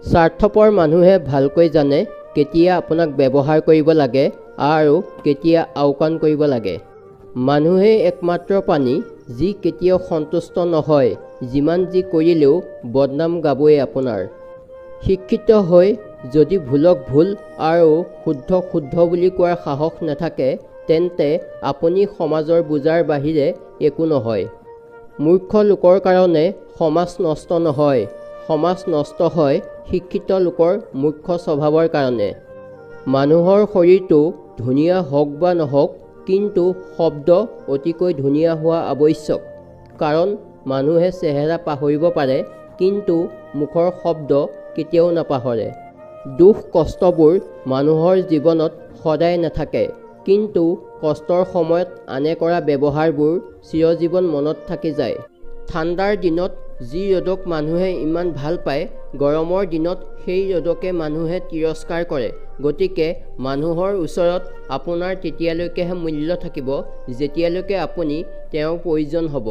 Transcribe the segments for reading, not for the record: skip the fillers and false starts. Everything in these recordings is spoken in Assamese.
স্বাৰ্থপৰ মানুহে ভালকৈ জানে কেতিয়া আপোনাক ব্যৱহাৰ কৰিব লাগে আৰু কেতিয়া আওকাণ কৰিব লাগে। মানুহেই একমাত্ৰ প্ৰাণী যি কেতিয়াও সন্তুষ্ট নহয়, যিমান যি কৰিলেও বদনাম গাবই আপোনাৰ। শিক্ষিত হৈ যদি ভুলক ভুল আৰু শুদ্ধ শুদ্ধ বুলি কোৱাৰ সাহস নাথাকে, তেন্তে আপুনি সমাজৰ বোজাৰ বাহিৰে একো নহয়। মূৰ্খ লোকৰ কাৰণে সমাজ নষ্ট নহয়, সমাজ নষ্ট হয় শিক্ষিত লোকৰ মূৰ্খ স্বভাৱৰ কাৰণে। মানুহৰ শৰীৰটো ধুনীয়া হওক বা নহওক, কিন্তু শব্দ অতিকৈ ধুনীয়া হোৱা আৱশ্যক। কাৰণ মানুহে চেহেৰা পাহৰিব পাৰে, কিন্তু মুখৰ শব্দ কেতিয়াও নাপাহৰে। দুখ কষ্টবোৰ মানুহৰ জীৱনত সদায় নাথাকে, কিন্তু কষ্টৰ সময়ত আনে কৰা ব্যৱহাৰবোৰ চিৰজীৱন মনত থাকি যায়। ঠাণ্ডাৰ দিনত যি ৰ'দক মানুহে ইমান ভাল পায়, গৰমৰ দিনত সেই ৰ'দকে মানুহে তিৰস্কাৰ কৰে। গতিকে মানুহৰ ওচৰত আপোনাৰ তেতিয়ালৈকেহে মূল্য থাকিব যেতিয়ালৈকে আপুনি তেওঁৰ প্ৰয়োজন হ'ব।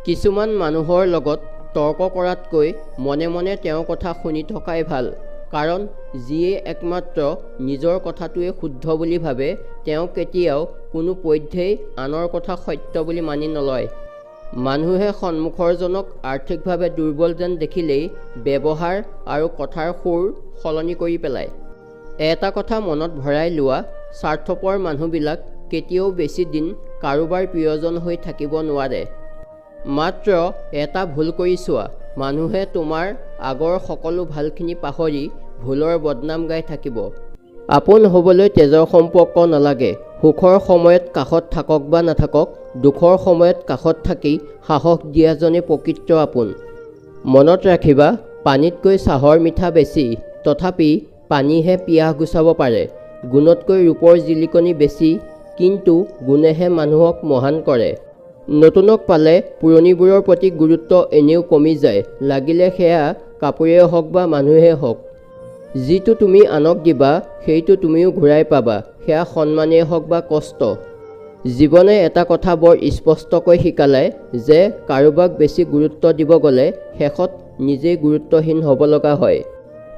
কিছুমান মানুহৰ লগত তৰ্ক কৰাতকৈ মনে মনে তেওঁৰ কথা শুনি থকাই ভাল। কাৰণ যিয়ে একমাত্ৰ নিজৰ কথাটোৱে শুদ্ধ বুলি ভাবে, তেওঁ কেতিয়াও কোনো পধ্যেই আনৰ কথা সত্য বুলি মানি নলয়। মানুহে সন্মুখৰজনক আৰ্থিকভাৱে দুৰ্বল যেন দেখিলেই ব্যৱহাৰ আৰু কথাৰ সুৰ সলনি কৰি পেলায়। এটা কথা মনত ভৰাই লোৱা, স্বাৰ্থপৰ মানুহবিলাক কেতিয়াও বেছি দিন কাৰোবাৰ প্ৰিয়জন হৈ থাকিব নোৱাৰে। মাত্ৰ এটা ভুল কৰি চোৱা, মানুহে তোমাৰ আগৰ সকলো ভালখিনি পাহৰি ভুলৰ বদনাম গাই থাকিব। আপোন হ'বলৈ তেজৰ সম্পৰ্ক নালাগে। সুখৰ সময়ত কাষত থাকক বা নাথাকক, দুখৰ সময়ত কাষত থাকি সাহস দিয়াজনে প্ৰকৃত আপোন। মনত ৰাখিবা, পানীতকৈ চাহৰ মিঠা বেছি, তথাপি পানীহে পিয়াহ গুচাব পাৰে। গুণতকৈ ৰূপৰ জিলিকনি বেছি, কিন্তু গুণেহে মানুহক মহান কৰে। নতুনক পালে পুৰণিবোৰৰ প্ৰতি গুৰুত্ব এনেও কমি যায়, লাগিলে সেয়া কাপোৰেই হওক বা মানুহেই হওক। যিটো তুমি আনক দিবা সেইটো তুমিও ঘূৰাই পাবা, সেয়া সন্মানেই হওক বা কষ্ট। জীৱনে এটা কথা বৰ স্পষ্টকৈ শিকালে যে কাৰোবাক বেছি গুৰুত্ব দিব গ'লে শেষত নিজেই গুৰুত্বহীন হ'ব লগা হয়।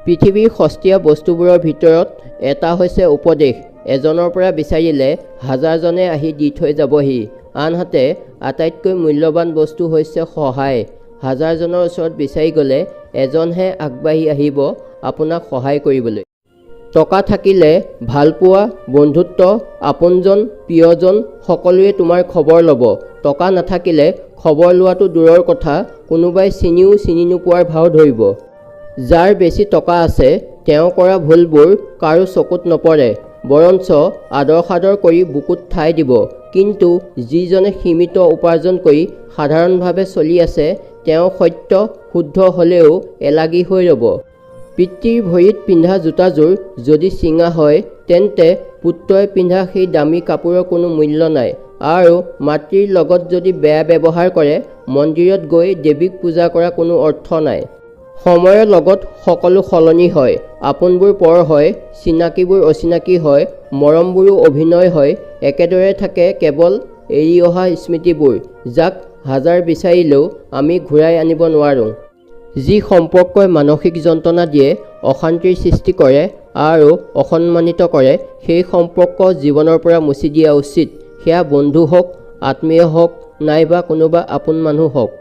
পৃথিৱীৰ সস্তীয়া বস্তুবোৰৰ ভিতৰত এটা হৈছে উপদেশ। এজনৰ পৰা বিচাৰিলে হাজাৰজনে আহি দি থৈ যাবহি। আনহাতে আটাইতকৈ মূল্যৱান বস্তু হৈছে সহায়। হাজাৰজনৰ ওচৰত বিচাৰি গ'লে এজনহে আগবাঢ়ি আহিব আপোনাক সহায় কৰিবলৈ। টকা থাকিলে ভালপোৱা, বন্ধুত্ব, আপোনজন, প্ৰিয়জন সকলোৱে তোমাৰ খবৰ ল'ব। টকা নাথাকিলে খবৰ লোৱাটো দূৰৰ কথা, কোনোবাই চিনিও চিনি নোপোৱাৰ ভাও ধৰিব। যাৰ বেছি টকা আছে, তেওঁ কৰা ভুলবোৰ কাৰো চকুত নপৰে, বৰঞ্চ আদৰ সাদৰ কৰি বুকুত ঠাই দিব। কিন্তু যিজনে সীমিত উপাৰ্জন কৰি সাধাৰণভাৱে চলি আছে, তেওঁ সত্য শুদ্ধ হ'লেও এলাগী হৈ ৰ'ব। পিতৃৰ ভৰিত পিন্ধা জোতাযোৰ যদি চিঙা হয়, তেন্তে পুত্ৰই পিন্ধা সেই দামী কাপোৰৰ কোনো মূল্য নাই। আৰু মাতৃৰ লগত যদি বেয়া ব্যৱহাৰ কৰে, মন্দিৰত গৈ দেৱীক পূজা কৰা কোনো অৰ্থ নাই। সময়ৰ লগত সকলো সলনি হয়, আপোনবোৰ পৰ হয়, চিনাকিবোৰ অচিনাকি হয়, মৰমবোৰো অভিনয় হয়। একেদৰে থাকে কেৱল এৰি অহা স্মৃতিবোৰ, যাক হাজাৰ বিচাৰিলেও আমি ঘূৰাই আনিব নোৱাৰোঁ। যি সম্পৰ্কই মানসিক যন্ত্ৰণা দিয়ে, অশান্তিৰ সৃষ্টি কৰে আৰু অসন্মানিত কৰে, সেই সম্পৰ্ক জীৱনৰ পৰা মুচি দিয়া উচিত। সেয়া বন্ধু হওক, আত্মীয় হওক, নাইবা কোনোবা আপোন মানুহ হওক।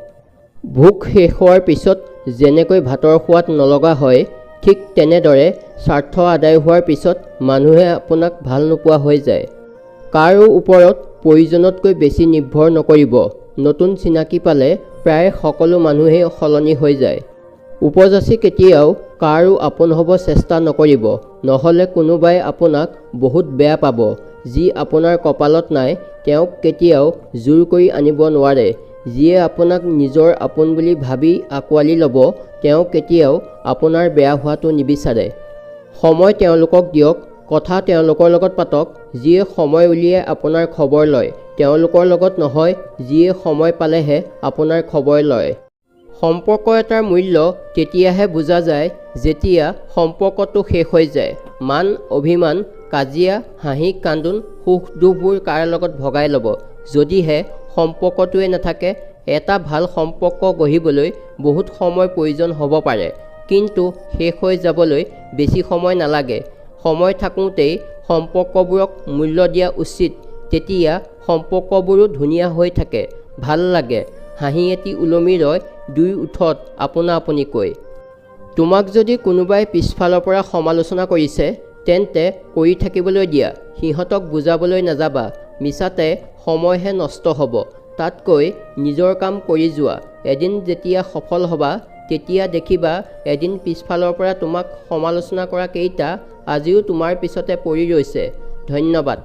ভোক শেষ হোৱাৰ পিছত যেনেকৈ ভাতৰ সোৱাদ নলগা হয়, ঠিক তেনেদৰে স্বাৰ্থ আদায় হোৱাৰ পিছত মানুহে আপোনাক ভাল নোপোৱা হৈ যায়। কাৰো ওপৰত প্ৰয়োজনতকৈ বেছি নিৰ্ভৰ নকৰিব। নতুন চিনাকি পালে প্ৰায় সকলো মানুহেই সলনি হৈ যায়। উপযাচি কেতিয়াও কাৰো আপোন হ'ব চেষ্টা নকৰিব, নহ'লে কোনোবাই আপোনাক বহুত বেয়া পাব। যি আপোনাৰ কপালত নাই, তেওঁক কেতিয়াও জোৰ কৰি আনিব নোৱাৰে। যিয়ে আপোনাক নিজৰ আপোন বুলি ভাবি আঁকোৱালি ল'ব, তেওঁ কেতিয়াও আপোনাৰ বেয়া হোৱাটো নিবিচাৰে। সময় তেওঁলোকক দিয়ক, কথা তেওঁলোকৰ লগত পাতক। যিয়ে সময় উলিয়াই আপোনাৰ খবৰ লয়, তেওঁলোকৰ লগত নহয়, যিয়ে সময় পালেহে আপোনাৰ খবৰ লয়। সম্পৰ্ক এটাৰ মূল্য তেতিয়াহে বুজা যায় যেতিয়া সম্পৰ্কটো শেষ হৈ যায়। মান অভিমান, কাজিয়া, হাঁহি কান্দোন, সুখ দুখবোৰ কাৰ লগত ভগাই ল'ব। যদিহে সম্পৰ্কটোৱে নাথাকে, এটা ভাল সম্পৰ্ক গঢ়িবলৈ বহুত সময় প্ৰয়োজন হ'ব পাৰে। কিন্তু শেষ হৈ যাবলৈ বেছি সময় নালাগে। সময় থাকোঁতেই সম্পৰ্কবোৰক মূল্য দিয়া উচিত, তেতিয়া সম্পৰ্কবোৰো ধুনীয়া হৈ থাকে, ভাল লাগে, হাঁহি এটি ওলমি ৰয় দুই ওঠত আপোনা আপুনিকৈ। তোমাক যদি কোনোবাই পিছফালৰ পৰা সমালোচনা কৰিছে, তেন্তে কৰি থাকিবলৈ দিয়া, সিহঁতক বুজাবলৈ নাযাবা, মিছাতে সময়হে নষ্ট হ'ব। তাতকৈ নিজৰ কাম কৰি যোৱা। এদিন যেতিয়া সফল হ'বা, তেতিয়া দেখিবা এদিন পিছফালৰ পৰা তোমাক সমালোচনা কৰা কেইটা আজিও তোমাৰ পিছতে পৰি ৰৈছে। ধন্যবাদ।